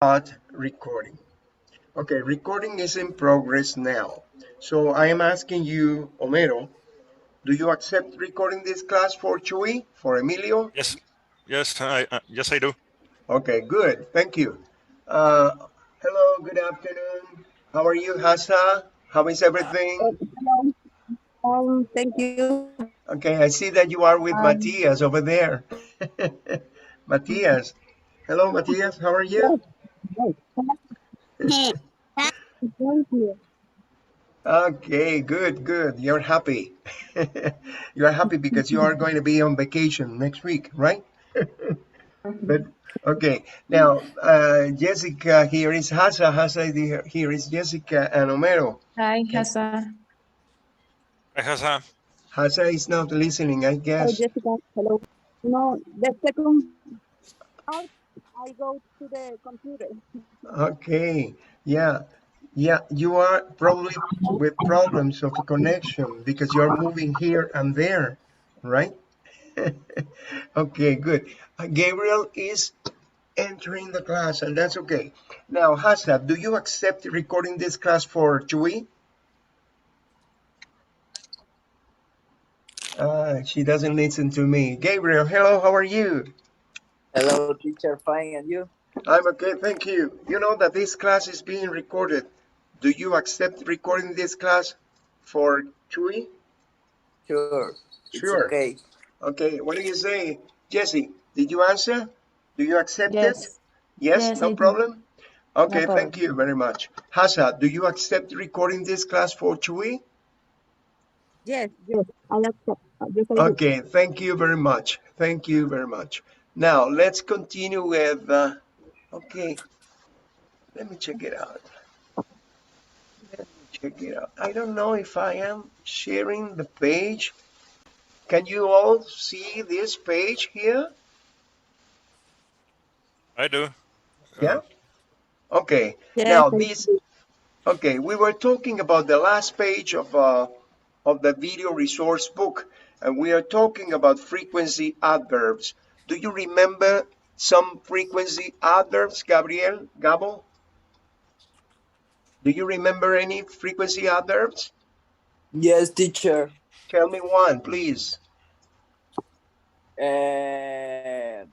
Start recording. Okay, recording is in progress now. So I am asking you, Homero, do you accept recording this class for Chuy, for Emilio? Yes, yes, I do. Okay, good. Thank you. Uh, Hello, good afternoon. How are you, Hassa? How is everything? Hello. Thank you. Okay, I see that you are with Matthias over there. Matthias. Hello, Matthias. How are Yes, you? yes. Thank you. Okay, good, good. You're happy. You are happy because you are going to be on vacation next week, right? But okay, now Jessica here is Hasa. Here is Jessica and Homero. Hi, Can Hasa. I has a Hasa is not listening, I Hello, guess. Jessica. Hello. No, the second part, I go to the computer. Okay, yeah, yeah. You are probably with problems of connection because you are moving here and there, right? Okay, good. Gabriel is entering the class, and that's okay. Now, Hasa, do you accept recording this class for Chuy? She doesn't listen to me. Gabriel, hello, how are you? Hello, teacher. Fine, and you? I'm okay, thank you. You know that this class is being recorded. Do you accept recording this class for Chuy? Sure. It's Sure. okay. Okay, what do you say? Jesse, did you answer? Do you accept it? Yes, Yes, yes, no I do. problem? No Okay, thank problem. you very much. Hasa, do you accept recording this class for Chuy? Yes, yes, I accept. Yes, I do. Okay, thank you very much. Thank you very much. Now, let's continue with, okay, let me check it out. Let me check it out. I don't know if I am sharing the page. Can you all see this page here? I do. Yeah? Okay. Yes, Now, I this, do. okay, we were talking about the last page of the video resource book, and we are talking about frequency adverbs. Do you remember some frequency adverbs, Gabriel, Gabo? Do you remember any frequency adverbs? Yes, teacher. Tell me one, please. Uh,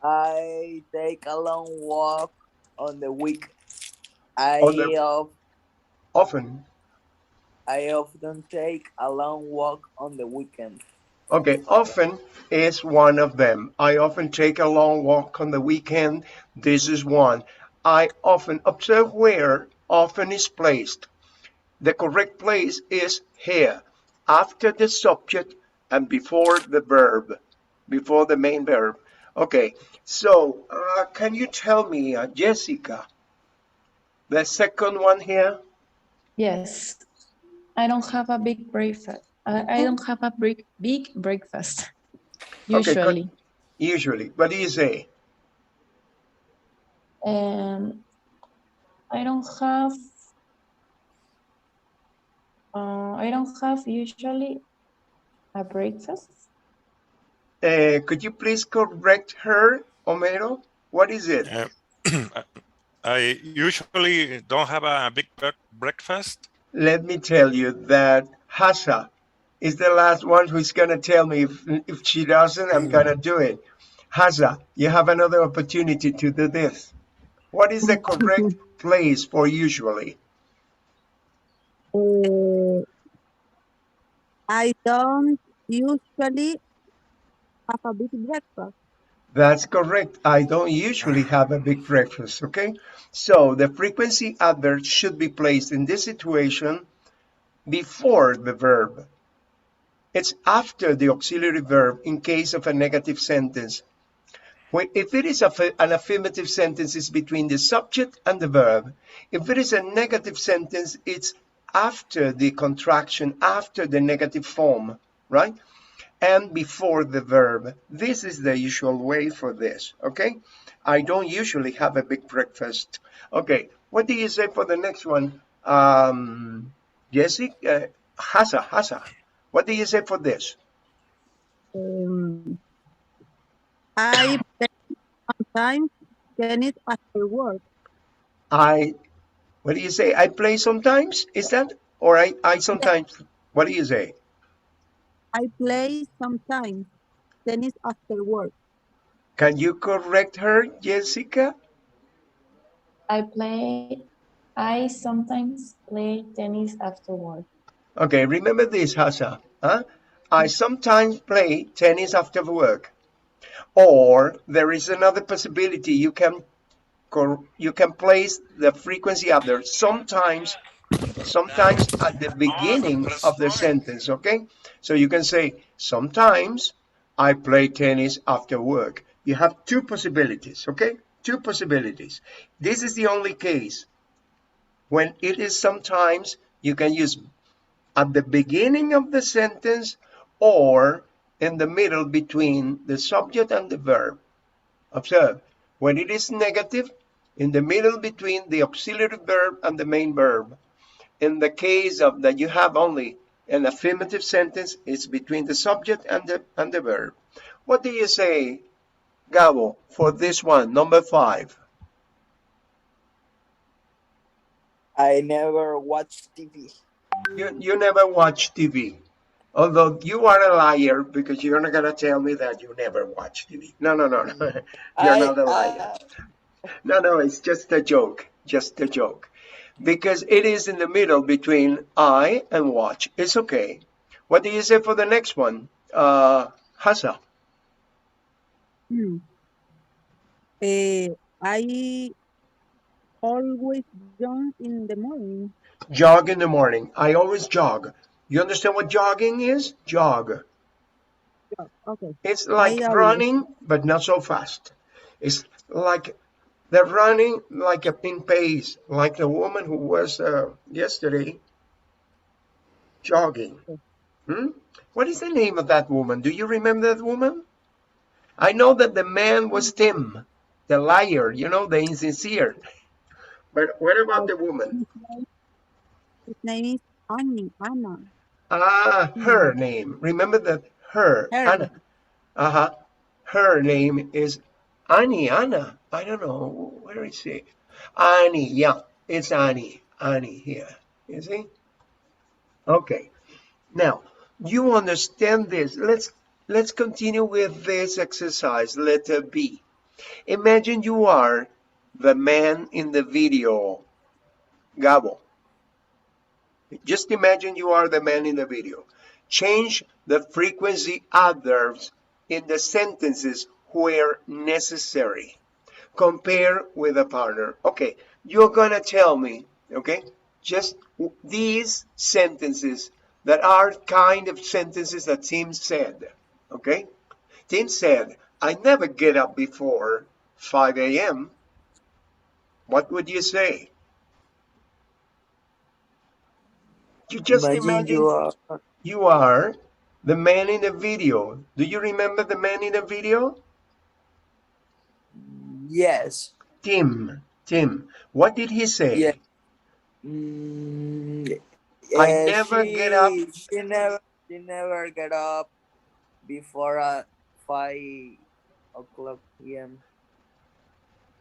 I take a long walk on the week. On the I of often. I often take a long walk on the weekend. Okay, often is one of them. I often take a long walk on the weekend. This is one. I often observe where often is placed. The correct place is here, after the subject and before the verb, before the main verb. Okay, so can you tell me, Jessica, the second one here? Yes, I don't have a big breakfast. I don't have a big breakfast, Okay, usually. usually. What do you say? And I I don't have usually a breakfast. Could you please correct her, Homero? What is it? Uh, I usually don't have a big breakfast. Let me tell you that Hasa is the last one who's going to tell me if she doesn't, I'm going to do it. Hasa, you have another opportunity to do this. What is the correct place for usually? Uh, I don't usually have a big breakfast. That's correct. I don't usually have a big breakfast, okay? So the frequency adverb should be placed in this situation before the verb. It's after the auxiliary verb in case of a negative sentence. If it is an affirmative sentence, it's between the subject and the verb. If it is a negative sentence, it's after the contraction, after the negative form, right? And before the verb. This is the usual way for this, okay? I don't usually have a big breakfast. Okay, what do you say for the next one? Jessica, Hasa, what do you say for this? Um, I sometimes. tennis after work. What do you say? I play sometimes? Is that? Or I Yes, sometimes, what do you say? I play sometimes tennis after work. Can you correct her, Jessica? I sometimes play tennis after work. Okay, remember this, Hasa. Huh? I sometimes play tennis after work. Or there is another possibility. You can place the frequency after sometimes at the beginning of the sentence, okay? So you can say, sometimes I play tennis after work. You have two possibilities, okay? Two possibilities. This is the only case. When it is sometimes, you can use at the beginning of the sentence or in the middle between the subject and the verb. Observe, when it is negative, in the middle between the auxiliary verb and the main verb. In the case of that you have only an affirmative sentence, it's between the subject and the verb. What do you say, Gabo, for this one, number 5? I never watch TV. You never watch TV. Although you are a liar because you're not gonna tell me that you never watch TV. No, no, no, no. You're I not a liar. No, no, it's just a joke. Just a joke. Because it is in the middle between I and watch. It's okay. What do you say for the next one? Hassa. Hmm. I always jump in the morning. Jog in the morning. I always jog. You understand what jogging is? Jog. Yeah, okay. It's I like always. running, but not so fast. It's like they're running like a in pace, like the woman who was yesterday jogging. Hmm? What is the name of that woman? Do you remember that woman? I know that the man was Tim, the liar, the insincere. But what about Uh, the woman? his name is Anna. Ah, her Mm, name. Remember that her, her. Anna. Uh-huh. Her name is Annie, Anna. I don't know. Where is she? Annie, yeah. It's Annie. Annie here. You see? Okay. Now, you understand this. Let's continue with this exercise. Letter B. Imagine you are the man in the video, Gabo. Just imagine you are the man in the video. Change the frequency adverbs in the sentences where necessary. Compare with a partner. Okay, you're gonna tell me, okay, just these sentences that are kind of sentences that Tim said. Okay, Tim said, I never get up before 5 a.m. What would you say? You just Imagine you imagine are. you are the man in the video. Do you remember the man in the video? Yes. Tim. What did he Yeah. say? Mm, I never get up. she never get up before 5 o'clock p.m.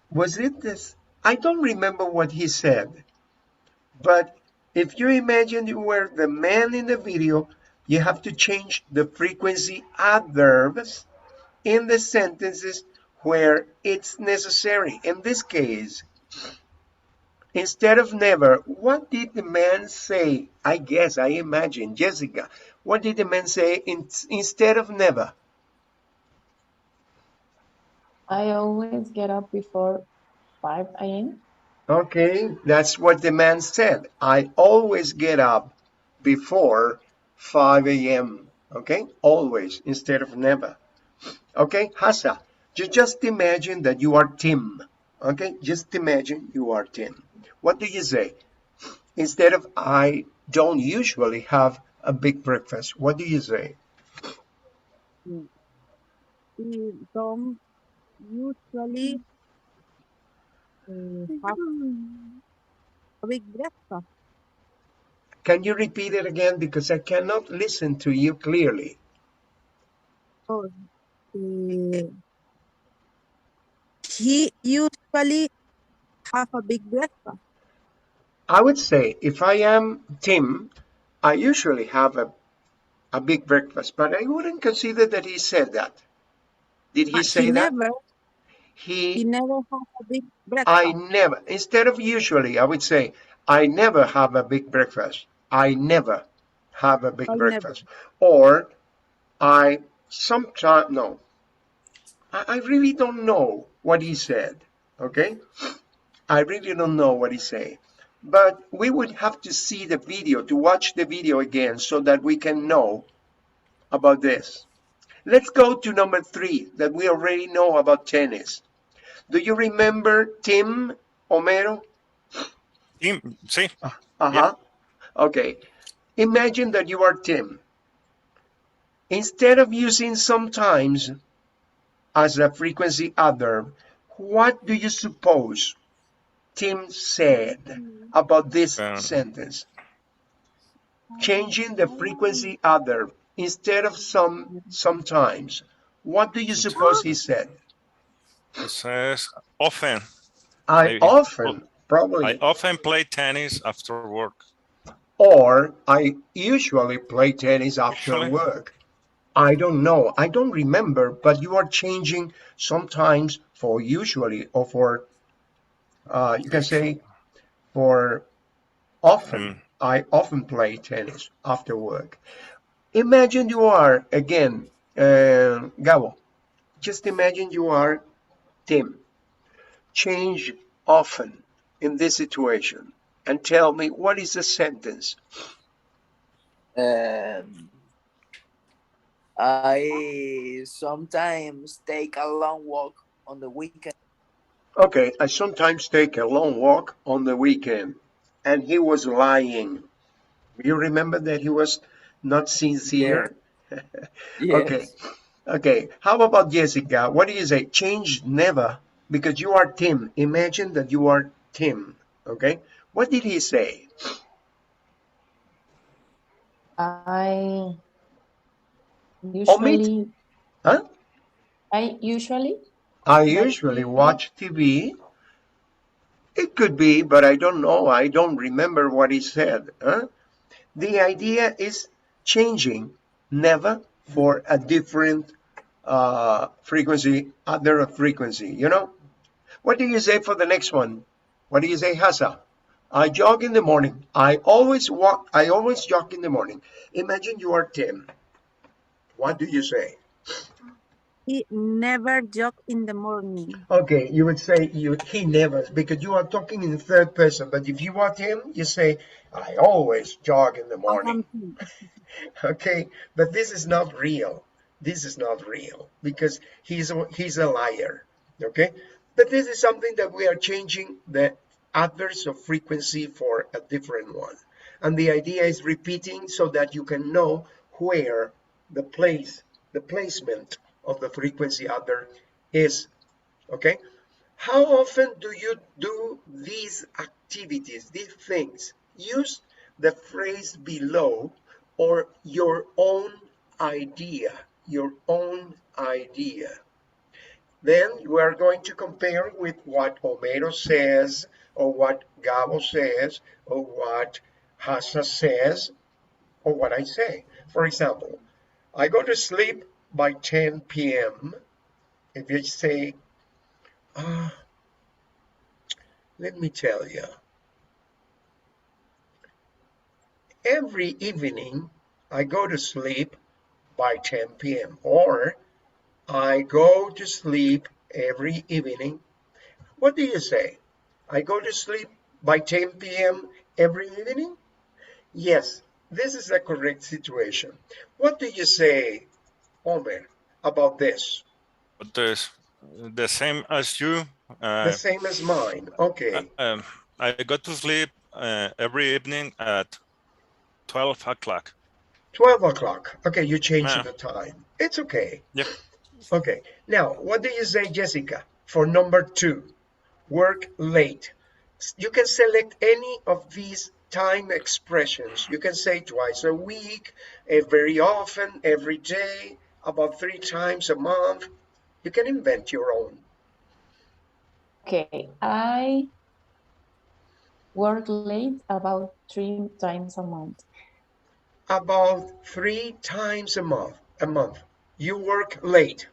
Was it this? I don't remember what he said. But if you imagine you were the man in the video, you have to change the frequency adverbs in the sentences where it's necessary. In this case, instead of never, what did the man say? I guess, I imagine, Jessica, what did the man say instead of never? I always get up before 5 a.m. Okay, that's what the man said. I always get up before 5 a.m. Okay, always instead of never. Okay, Hassa, you just imagine that you are Tim. Okay, just imagine you are Tim. What do you say? Instead of I don't usually have a big breakfast, what do you say? Mm, we don't usually have a big breakfast. Can you repeat it again? Because I cannot listen to you clearly. Oh, uh, he used usually have a big breakfast. I would say if I am Tim, I usually have a big breakfast, but I wouldn't consider that he said that. Did he But he say that? never he He, never has a big I breakfast. never, instead of usually, I would say, I never have a big breakfast. I never have a big I never. breakfast. Or I sometimes, no, I really don't know what he said. Okay? I really don't know what he said. But we would have to see the video, to watch the video again so that we can know about this. Let's go to number 3 that we already know about tennis. Do you remember Tim Homero? Team, see? Yeah. Uh-huh. Okay. Imagine that you are Tim. Instead of using sometimes as a frequency adverb, what do you suppose Tim said about this Um, sentence? Changing the frequency adverb instead of sometimes. What do you suppose he sometimes said? it says often, I maybe. Oh, often, I probably, often play tennis after work. or I usually play tennis after Usually, work. I don't know. I don't remember, but you are changing sometimes for usually or for, you can usually. say for often. Mm, I often play tennis after work. Imagine you are, again, Gabo, just imagine you are Tim. Change often in this situation and tell me what is the sentence. Um, I sometimes take a long walk on the weekend. Okay, I sometimes take a long walk on the weekend. And he was lying. You remember that he was not Yes, sincere? Okay, yes. okay. How about Jessica? What do you say? Change never, because you are Tim. Imagine that you are Tim. Okay, what did he say? I Omit? usually, Huh? I usually I watch usually TV. watch TV. It could be, but I don't know. I don't remember what he said. Huh? The idea is changing never for a different frequency, other frequency. What do you say for the next one? What do you say, Hassa? I jog in the morning. I always walk. I always jog in the morning. Imagine you are Tim. What do you say? He never jog in the morning. Okay, you would say he never, because you are talking in the third person. But if you are Tim, you say I always jog in the I morning. am him. Okay, but this is not real. This is not real because he's a liar. Okay, but this is something that we are changing the adverbs of frequency for a different one, and the idea is repeating so that you can know where the the placement of the frequency adverb is. Okay, how often do you do these activities, these things? Use the phrase below or your own idea, your own idea. Then we are going to compare with what Homero says, or what Gabo says, or what Hassa says, or what I say. For example, I go to sleep by 10 p.m. If you say, ah, let me tell you, every evening I go to sleep by 10 p.m. or I go to sleep every evening. What do you say? I go to sleep by 10 p.m. every evening? Yes, this is the correct situation. What do you say, Omer, about this? but there's the same as you. The same as mine. Uh, Okay, um, I go to sleep every evening at 12 o'clock. 12 o'clock. Okay, you change Uh, the time. It's okay. yep. Okay, now what do you say, Jessica, for number 2? Work late. You can select any of these time expressions. You can say twice a week, very often, every day, about 3 times a month. You can invent your own. Okay, I work late about 3 times a month. About 3 times a month. You work late.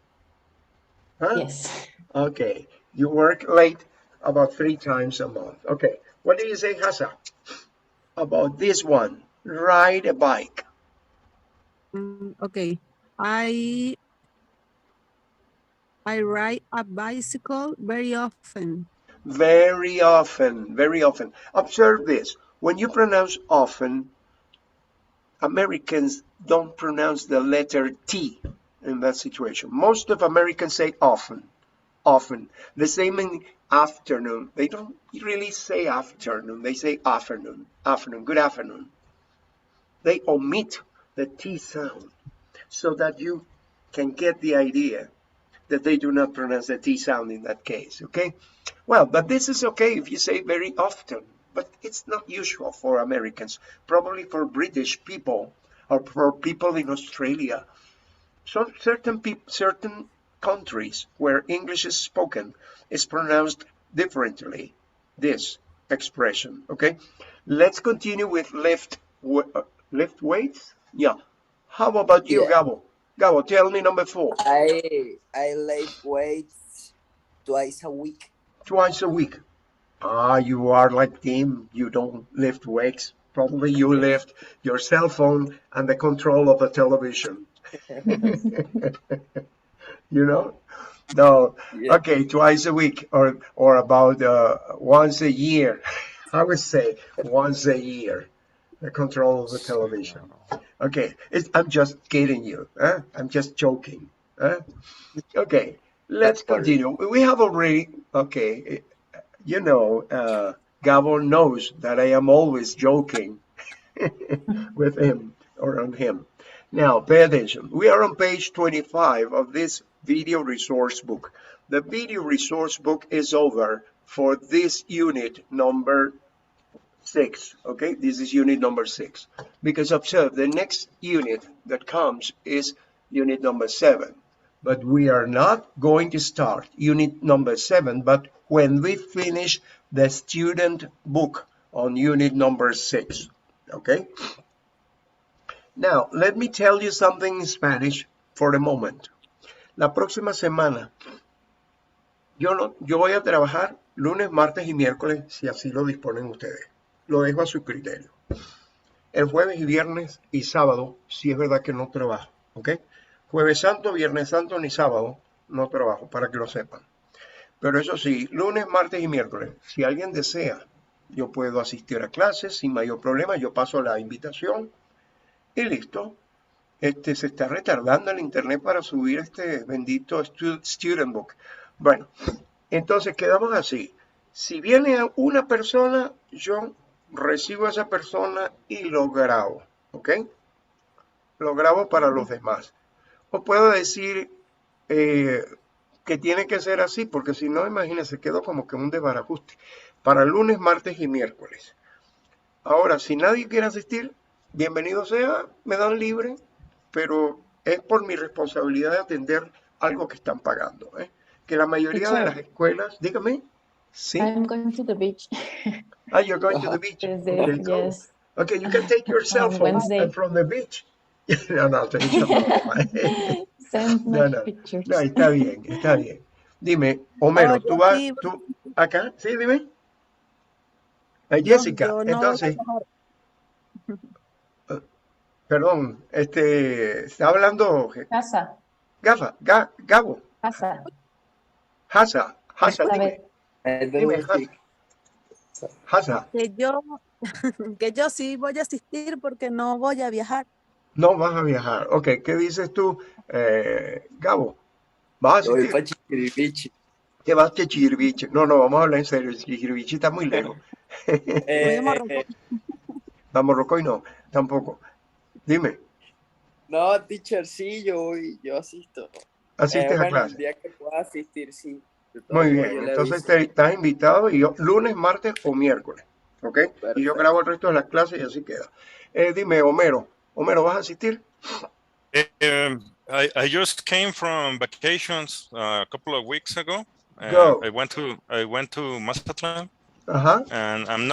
Huh? Yes. Okay. You work late about 3 times a month. Okay. What do you say, Hasa? About this one. Ride a bike. Okay. I I ride a bicycle very often. Very often. Very often. Observe this. When you pronounce often, Americans don't pronounce the letter T in that situation. Most of Americans say often. Often. The same in afternoon. They don't really say afternoon. They say afternoon. Afternoon. Good afternoon. They omit the T sound so that you can get the idea that they do not pronounce the T sound in that case. Okay? Well, but this is okay if you say very often, but it's not usual for Americans. Probably for British people or for people in Australia. So certain countries where English is spoken is pronounced differently. This expression. Okay, let's continue with lift weights. Yeah. How about you, Yeah. Gabo? Gabo, tell me number 4. I lift weights twice a week. Twice a week. Ah, you are like Tim. You don't lift weights. Probably you lift your cell phone and the control of the television. You know? No, Yeah. okay, twice a week or about once a year. I would say once a year. The control of the Sí, television. claro. Okay, I'm just kidding you. Huh? I'm just joking. Huh? Okay, let's Sorry. continue. We have already. Okay, Gabo knows that I am always joking with him or on him. Now, pay attention. We are on page 25 of this video resource book. The video resource book is over for this unit number 6. Okay, this is unit number 6. Because observe, the next unit that comes is unit number 7. But we are not going to start unit number 7, but when we finish the student book on unit number 6. Okay? Now, let me tell you something in Spanish for a moment. La próxima semana, yo voy a trabajar lunes, martes y miércoles, si así lo disponen ustedes. Lo dejo a su criterio. El jueves y viernes y sábado, si es verdad que no trabajo, ¿ok? Jueves Santo, Viernes Santo ni sábado no trabajo, para que lo sepan. Pero eso sí, lunes, martes y miércoles, si alguien desea, yo puedo asistir a clases sin mayor problema, yo paso la invitación y listo. Se está retardando el internet para subir este bendito student book. Bueno, entonces quedamos así. Si viene una persona, yo recibo a esa persona y lo grabo, ¿ok? Lo grabo para los demás. O puedo decir que tiene que ser así, porque si no, imagínense, quedó como que un desbarajuste. Para lunes, martes y miércoles. Ahora, si nadie quiere asistir, bienvenido sea, me dan libre, pero es por mi responsabilidad de atender algo que están pagando. Que la mayoría de las Teacher, escuelas, dígame, sí. I'm going to the beach. Ah, you're going to the beach. Okay, cool. Yes, Okay, you can take your cell on phone and Wednesday. from the beach. No, no, es una broma. Send my No, no, no, pictures. está bien, está bien. Dime, Oh, Homero, yo sí, tú, acá, sí, dime. yo, Jessica, yo no voy a entonces, trabajar. perdón, está hablando Casa, Gabo, casa. Hasa, Elizabeth. I dime, don't speak. Hasa, Que yo, que yo sí voy a asistir porque no voy a viajar. no vas a viajar. Ok, ¿qué dices tú, Gabo? ¿Vas a Yo voy asistir? para Chiquiribichi. ¿Qué vas que Chirbiche? No, no, vamos a hablar en serio, Chirbiche está muy lejos. Voy a Eh, Morrocoy. Vamos, Rocoy, no, tampoco. Dime, no, teacher, sí, yo asisto. ¿asistes a Bueno, el clase? día que pueda asistir, sí. De todos Muy modos, bien, yo le entonces aviso. estás invitado y yo, lunes, martes o miércoles, ¿ok? Y yo grabo Perfecto. el resto de las clases y así queda. Dime, Homero, ¿vas a asistir? I just came from vacations a couple of weeks ago. Go. I went to Mazatlan, Uh-huh. and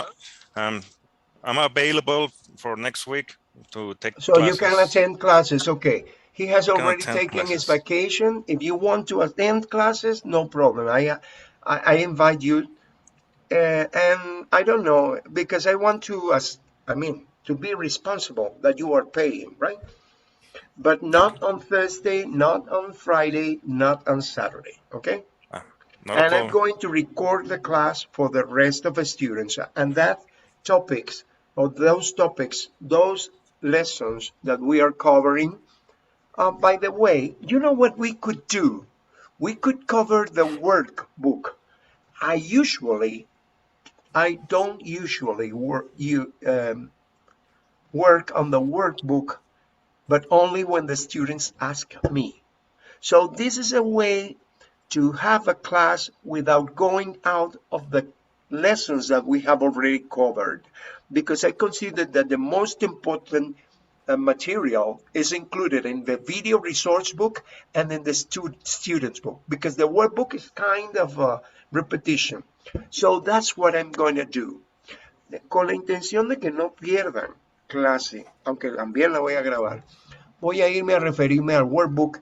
I'm available for next week to take So you can classes. attend classes, okay. He has I can already attend taken his classes. vacation. If you want to attend classes, no problem. I invite you, and I don't know, because I want to, to be responsible that you are paying, right? But Okay. not on Thursday, not on Friday, not on Saturday, okay? Ah, not a And I'm problem. going to record the class for the rest of the students. And that topics, or those topics, those lessons that we are covering, by the way, you know what we could do? We could cover the workbook. I don't usually work on the workbook, but only when the students ask me. So this is a way to have a class without going out of the lessons that we have already covered, because I consider that the most important material is included in the video resource book and in the student's book, because the workbook is kind of a repetition. So that's what I'm going to do, con la intención de que no pierdan clase, aunque también la voy a grabar. Voy a irme a referirme al workbook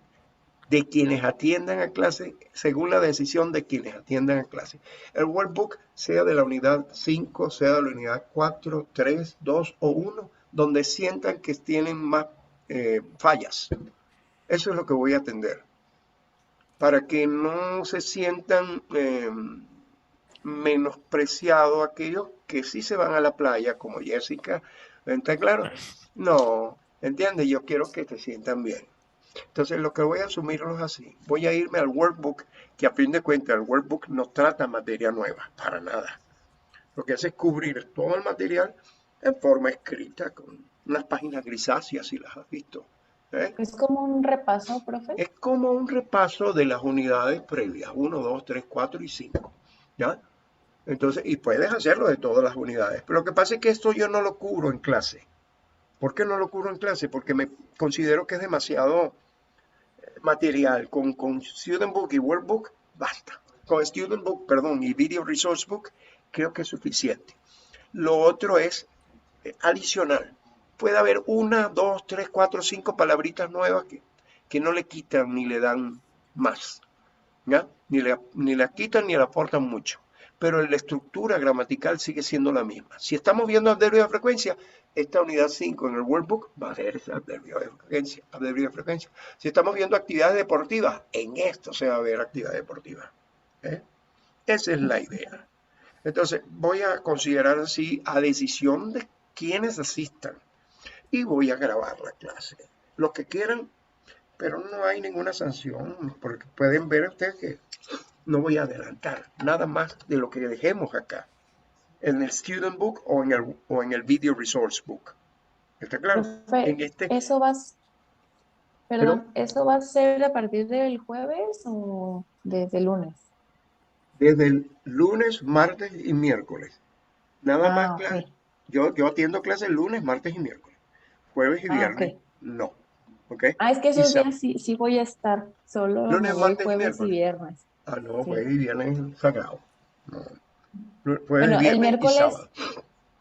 de quienes atiendan a clase, según la decisión de quienes atiendan a clase. El workbook, sea de la unidad 5, sea de la unidad 4, 3, 2 o 1, donde sientan que tienen más fallas. Eso es lo que voy a atender. Para que no se sientan menospreciados aquellos que sí se van a la playa, como Jessica. ¿Está claro? No, ¿entiendes? Yo quiero que te sientan bien. Entonces, lo que voy a asumirlo es así. Voy a irme al workbook, que a fin de cuentas el workbook no trata materia nueva, para nada. Lo que hace es cubrir todo el material en forma escrita, con unas páginas grisáceas, si las has visto. ¿eh? Es como un repaso, profe. Es como un repaso de las unidades previas, 1, 2, 3, 4 y 5. ¿Ya? Entonces, y puedes hacerlo de todas las unidades. Pero lo que pasa es que esto yo no lo cubro en clase. ¿Por qué no lo cubro en clase? Porque me considero que es demasiado material. Con Student Book y Workbook, basta. Con Student Book, perdón, y Video Resource Book, creo que es suficiente. Lo otro es adicional. Puede haber 1, 2, 3, 4, 5 palabritas nuevas que no le quitan ni le dan más. ¿Ya? Ni la quitan ni la aportan mucho. Pero la estructura gramatical sigue siendo la misma. Si estamos viendo adverbio de frecuencia, esta unidad 5 en el workbook va a ver ese adverbio de frecuencia. Si estamos viendo actividades deportivas, en esto se va a ver actividad deportiva. ¿eh? Esa es la idea. Entonces, voy a considerar así a decisión de quienes asistan y voy a grabar la clase. Los que quieran, pero no hay ninguna sanción, porque pueden ver ustedes que no voy a adelantar nada más de lo que dejemos acá, en el Student Book o en el Video Resource Book. ¿Está claro? Profe, En este, eso va, pero perdón, ¿eso va a ser a partir del jueves o desde el lunes? desde el lunes, martes y miércoles. Nada más Ah, clase. ok. Yo atiendo clases lunes, martes y miércoles. Jueves y Ah, viernes, ok. no. ¿Ok? Ah, es que Y esos días sí, sí voy a estar. Solo me lunes, voy martes y jueves y miércoles. viernes. Ah, no, Sí. jueves y viernes es sagrado. No. Jueves, Bueno, viernes y sábado.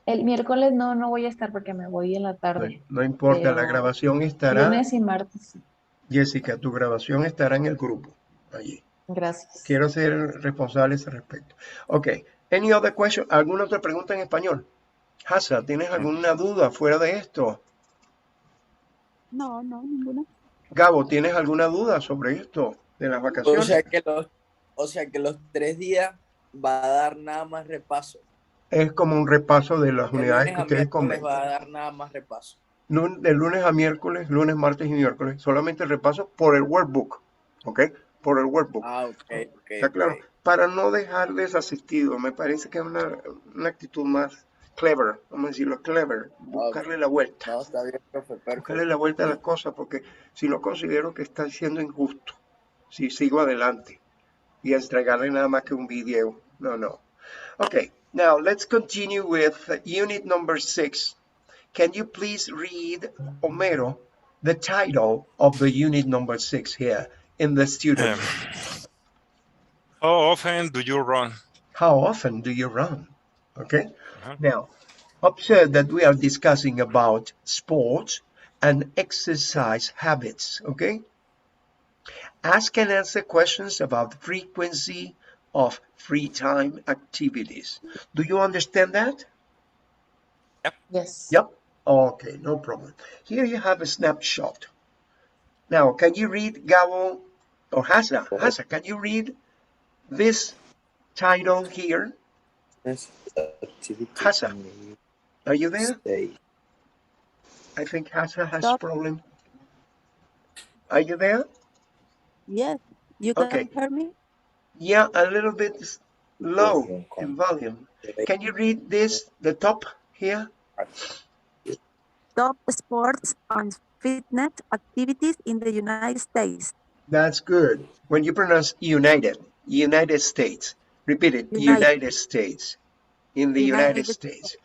el miércoles no voy a estar porque me voy en la No, tarde. no importa, la Pero grabación estará, lunes y martes, sí. Jessica, tu grabación estará en el grupo, allí. Gracias. Quiero ser responsable a ese respecto. Ok, any other question? ¿Alguna otra pregunta en español? Hasa, ¿tienes alguna duda fuera de esto? No, no, ninguna. Gabo, ¿tienes alguna duda sobre esto de las O vacaciones? sea que los 3 días va a dar nada más repaso. Es como un repaso de las De unidades lunes que a ustedes miércoles va comentan. a dar nada más repaso. De lunes a miércoles, lunes, martes y miércoles, solamente el repaso por el workbook, ¿ok? Por el workbook. Ah, ok, ¿Está ok. claro? Para no dejar desasistido, me parece que es una actitud más clever, vamos a decirlo, clever, buscarle la vuelta. No, está bien, profe, Buscarle perfecto. la vuelta a las cosas, porque si no considero que está siendo injusto, si sigo adelante y entregarle nada más que un video. No. Okay, now let's continue with unit number 6. Can you please read, Homero, the title of the unit number 6 here in the student Um, book? How often do you run? How often do you run? Okay. Uh-huh. Now, observe that we are discussing about sports and exercise habits. Okay. Ask and answer questions about the frequency of free time activities. Do you understand that? Yes. Yep. Okay, no problem. Here you have a snapshot. Now, can you read Gabo or Hasa? Hasa, can you read this title here? Activity Hasa, in the are you there? state. I think Hasa has Stop. problem. Are you there? Yes, you Okay. can hear me? Yeah, a little bit low Volume in con- volume. Can you read this, the top here? Top sports and fitness activities in the United States. That's good. When you pronounce United States, repeat it, United, United States, in the United United, States.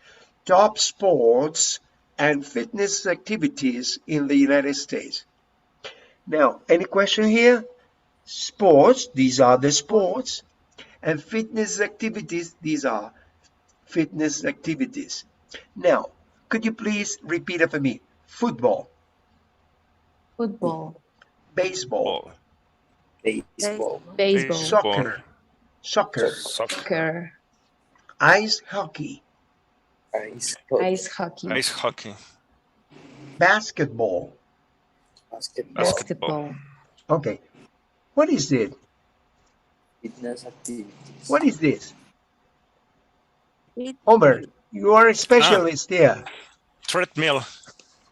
Top sports and fitness activities in the United States. Now, any question here? Sports, these are the sports, and fitness activities, these are fitness activities. Now, could you please repeat after me? Football, Football, baseball, Ball, baseball, baseball, baseball, baseball, soccer, soccer, soccer, soccer, ice hockey, ice hockey, ice hockey, ice hockey, basketball. basketball, basketball. basketball, Okay, what is it? fitness activities, What is this? it, Homer, you are a Ah, specialist here. treadmill.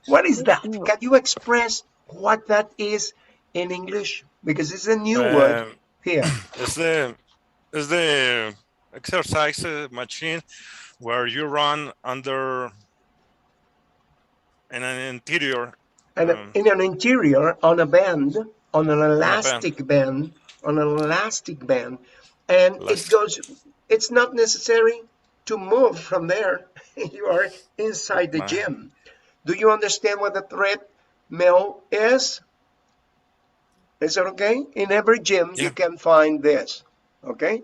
What is it, that? no. Can you express what that is in English? Because it's a new word Um, here. is the exercise machine where you run under in an interior And in an interior, on a band, on an on a band. elastic band, on an elastic band, and it Last. goes, it's not necessary to move from there. You are inside the Uh, gym. Do you understand what a treadmill is? Is it okay? In every gym, you yeah, can find this, okay?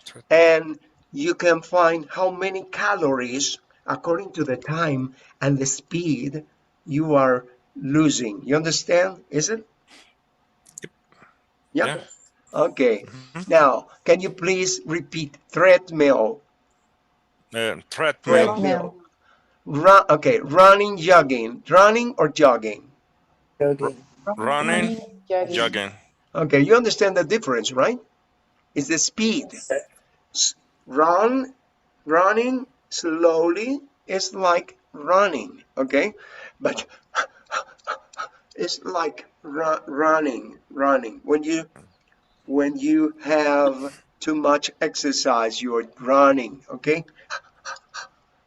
treadmill. And you can find how many calories according to the time and the speed you are losing. You understand? Is it? Yep. Yeah. yes. Okay. Mhm. Now, can you please repeat treadmill? Treadmill. Treadmill. Treadmill, Run. Okay. Running, jogging. Running or jogging? jogging, Running, running, jogging, jogging. Okay. You understand the difference, right? It's the speed. yes. Run, running slowly is like running. Okay. But it's like running. When you have too much exercise, you're running, okay?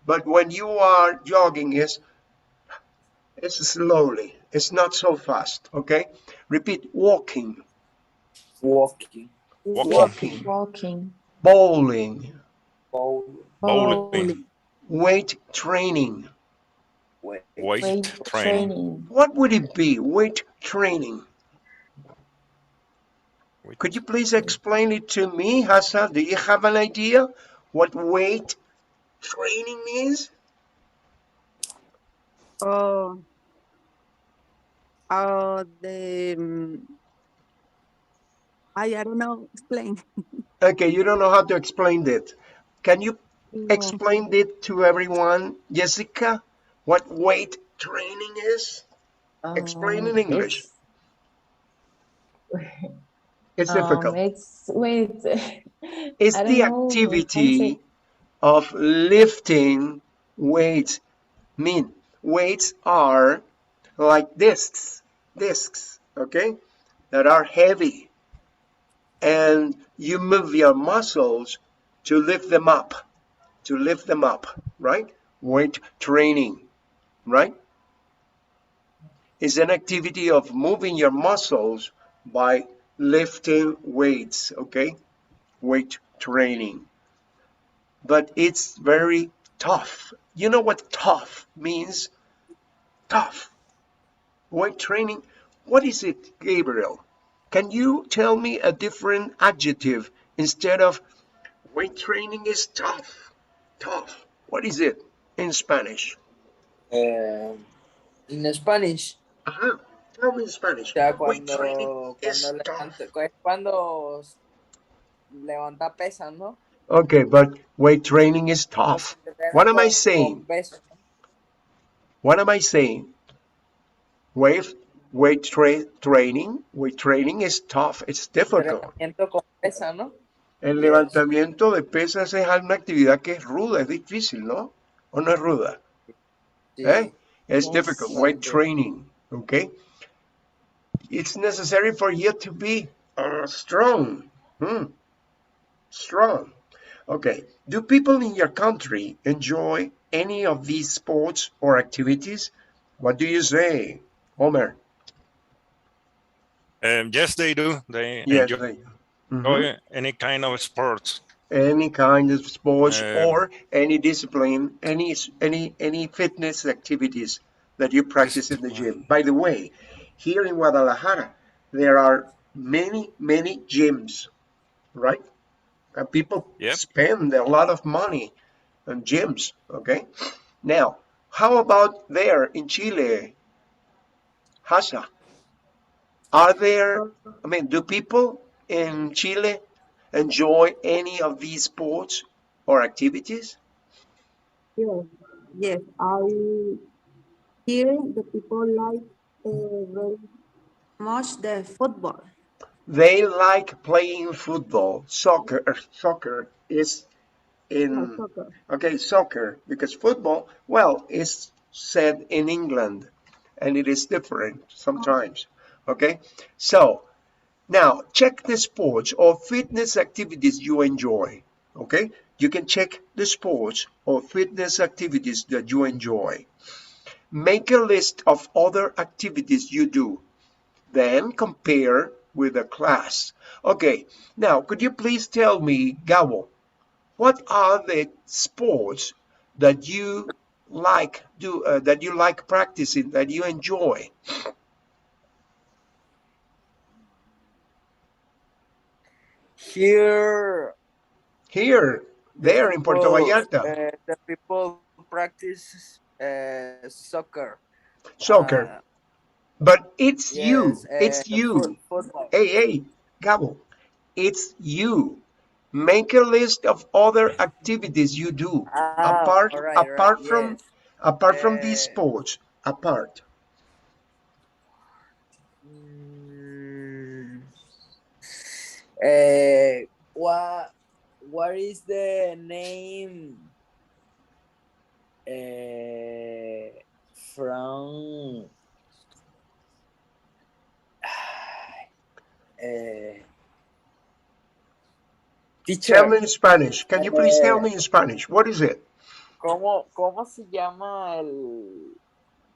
But when you are jogging, it's slowly. It's not so fast, okay? Repeat: walking, walking, Walking, walking, Walking, bowling, bowling, bowling, bowling, weight training. weight, weight weight training. training, What would it be? Weight training. Could Weight you please training. explain it to me, Hassan? Do you have an idea what weight training means? Oh, the, I don't know, explain. Okay, you don't know how to explain it. Can you No. explain it to everyone, Jessica, what weight training is? Explain in English. it's It's difficult. it's wait, It's I don't the know how to say. activity of lifting weights. Mean weights are like discs, okay, that are heavy, and you move your muscles to lift them up, right? Weight training, right? Is an activity of moving your muscles by lifting weights, okay? Weight training. But it's very tough. You know what tough means? Tough. Weight training. What is it, Gabriel? Can you tell me a different adjective instead of weight training is tough? Tough. What is it in Spanish? In Spanish, Ajá. Tell me in o Spanish. sea, Weight training cuando is levanta, tough. es cuando levanta pesas, ¿no? Okay, but weight training is Cuando se tough. entrena What am I con saying? peso, ¿no? What am I saying? Weight weight training is tough. It's difficult. Entrenamiento con pesa, ¿no? El Yes. levantamiento de pesas es una actividad que es ruda, es difícil, ¿no? ¿O no es ruda? ¿Eh? Sí, It's difficult. Weight bastante. training, okay? It's necessary for you to be strong. Strong. Okay. Do people in your country enjoy any of these sports or activities? What do you say, Homer? Yes, they do. They Yes, enjoy they. Mhm. any kind of sports. Any kind of sports Um, or any discipline, any fitness activities that you practice in the discipline. gym. By the way, here in Guadalajara, there are many gyms, right? And people Yep. spend a lot of money on gyms, okay? Now, how about there in Chile, Hasa? Are there, I mean, do people in Chile enjoy any of these sports or activities? Yes, yes. I hear the people like very much the football. They like playing football. Soccer is Yeah, in, soccer. okay, soccer, because football, well, is said in England and it is different sometimes. Okay, so now check the sports or fitness activities you enjoy. Okay, you can check the sports or fitness activities that you enjoy. Make a list of other activities you do. Then compare with a class. Okay, now could you please tell me, Gabo, what are the sports that you that you like practicing, that you enjoy? Here, Here, there in Puerto Vallarta, the people practice soccer. soccer. But Yes, it's you. football. Hey, Gabo, it's you. Make a list of other activities you do All right, yes. apart from these Uh, sports. Apart. mm, uh, what is the name from uh, Tell me teacher? in Spanish. Can you please tell Uh, me in Spanish? What is it? cómo se llama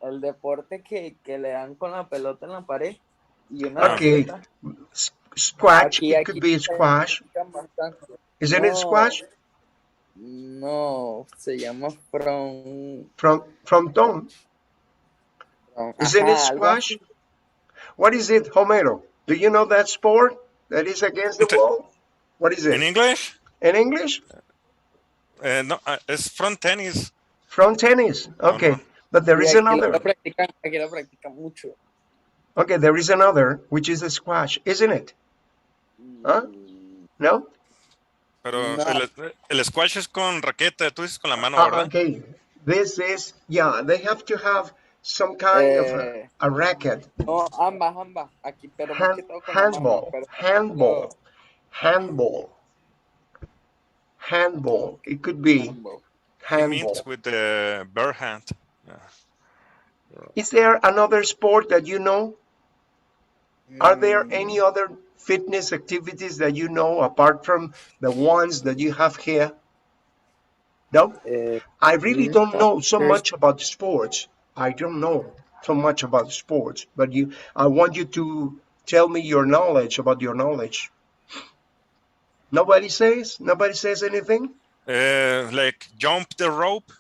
el deporte que le dan con la pelota en la pared y una Ah, Okay, raqueta? squash. It could Aquí be squash. practican bastante. Isn't it No, squash? no, se llama From Tom. Isn't it ajá, algo squash? así. What is it, Homero? Do you know that sport that is against the wall? What is in it? English, In English? no, it's front tennis. From tennis. Oh no. Okay, but there Y is another. aquí lo practican mucho. Okay, there is another, which is a squash, isn't it? Huh? Mm, No? Pero no, el squash es con raqueta, tú dices con la mano, ¿verdad? Okay, this is, yeah, they have to have some kind of eh, a racket. no, ambas, aquí, pero más que todo con la mano, Handball, pero handball, handball, handball. ok, It could be ambos. He means handball. with the bare hand. Yeah. Is there another sport that you know? Are there any Mm, other fitness activities that you know apart from the ones that you have here? No? I really don't no, know so there's much about sports. I don't know so much about sports, but I want you to tell me your knowledge about your knowledge. Nobody says anything? Like jump the rope,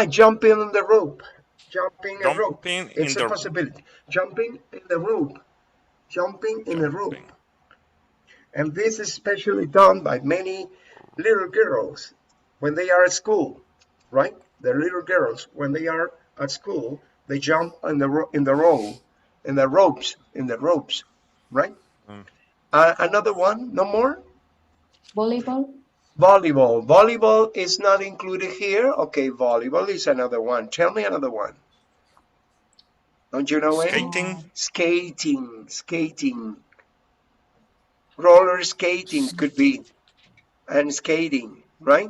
Jumping on the rope. Jumping a rope. jumping in It's a the possibility. Jumping in the rope. jumping in a rope. Jumping. And this is especially done by many little girls when they are at school, right? The little girls, when they are at school, they jump in the ropes, right? Mm. Another one, no more? Volleyball. Volleyball. Volleyball is not included here. Okay, volleyball is another one. Tell me another one. Don't you know any? Skating. Skating. Roller skating could be, and skating, right?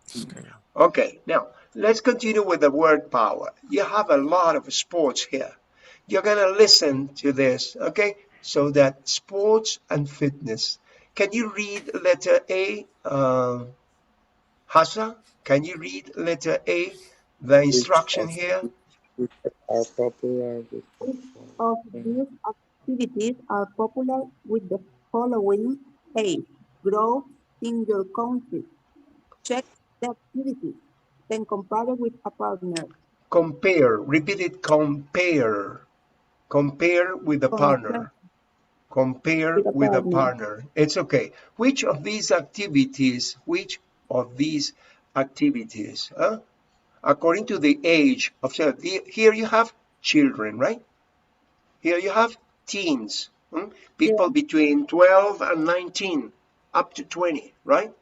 Skating. Okay, now let's continue with the word power. You have a lot of sports here. You're going to listen to this, okay? So that sports and fitness. Can you read letter A, Hassa? Can you read letter A, the Which instruction here? are popular with the Which of these activities are popular with the following? A. Grow in your country. Check the activity. Then compare it with a partner. Compare, repeat it, compare. Compare with a Compare partner. Compare with a with a partner. partner. It's okay. Which of these activities, according to the age of, so here you have children, right? Here you have teens, Yeah. people between 12 and 19, up to 20, right?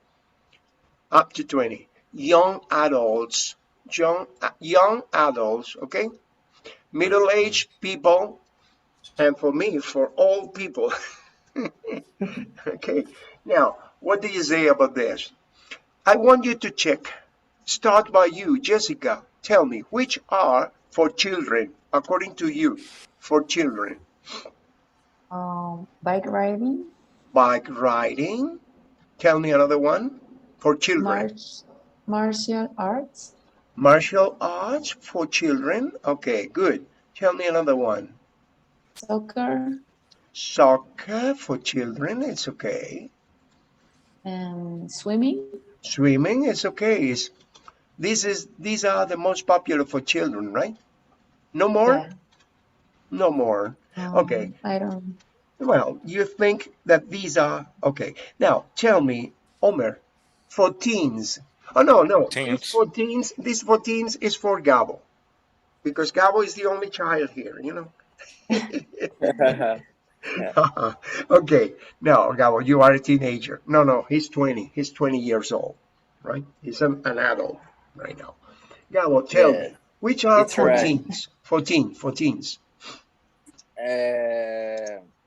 Up to 20. Young adults, okay? Mhm. Middle-aged people, and for me, for old people. Okay, now, what do you say about this? I want you to check. Start by you, Jessica. Tell me, which are for children, according to you, for children? Bike riding. Bike riding. Tell me another one for children. March, martial arts. Martial arts for children. Okay, good. Tell me another one. Soccer. Soccer for children. It's okay. And swimming. Swimming is okay. These are the most popular for children, right? No more? Yeah. No more. Okay. I don't. Well, you think that these are okay. Now tell me, Omer, for teens. Oh no, no. This Teams. for teens. This for teens is for Gabo because Gabo is the only child here. You know. Okay. Now, Gabo, you are a teenager. No, no. He's 20. He's 20 years old, right? He's an adult right now. Gabo, tell Yes, me, which are it's for right. teens? For teens. Uh,